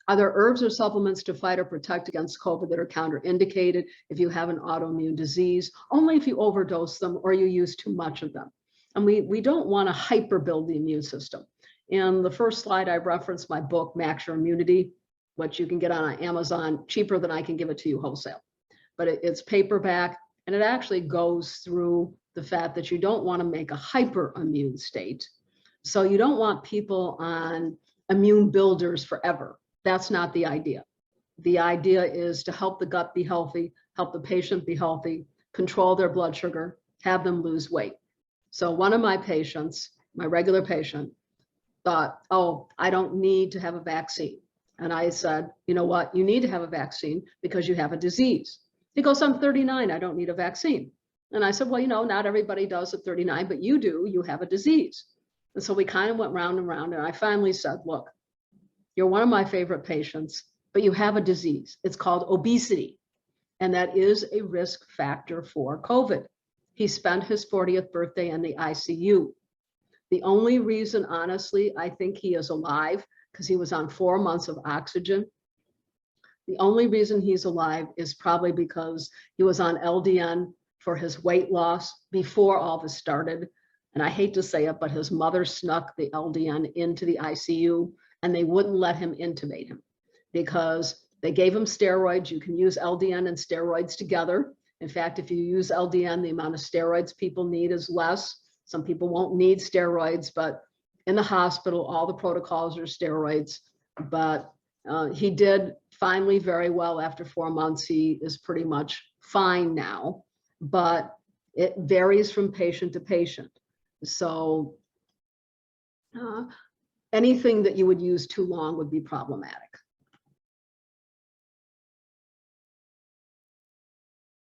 Are there herbs or supplements to fight or protect against COVID that are counterindicated if you have an autoimmune disease? Only if you overdose them or you use too much of them. And we don't want to hyper build the immune system. In the first slide, I referenced my book, Max Your Immunity, which you can get on Amazon cheaper than I can give it to you wholesale. But it's paperback, and it actually goes through the fact that you don't want to make a hyperimmune state. So you don't want people on immune builders forever. That's not the idea. The idea is to help the gut be healthy, help the patient be healthy, control their blood sugar, have them lose weight. So one of my patients, my regular patient, thought, oh, I don't need to have a vaccine. And I said, you know what? You need to have a vaccine because you have a disease. He goes, I'm 39, I don't need a vaccine. And I said, well, you know, not everybody does at 39, but you do, you have a disease. And so we kind of went round and round, and I finally said, look, you're one of my favorite patients, but you have a disease. It's called obesity, and that is a risk factor for COVID. He spent his 40th birthday in the ICU. The only reason, honestly, I think he is alive, because he was on 4 months of oxygen. The only reason he's alive is probably because he was on LDN for his weight loss before all this started. And I hate to say it, but his mother snuck the LDN into the ICU, and they wouldn't let him intubate him because they gave him steroids. You can use LDN and steroids together. In fact, if you use LDN, the amount of steroids people need is less. Some people won't need steroids, but in the hospital, all the protocols are steroids. But he did finally very well after 4 months. He is pretty much fine now, but it varies from patient to patient. So anything that you would use too long would be problematic.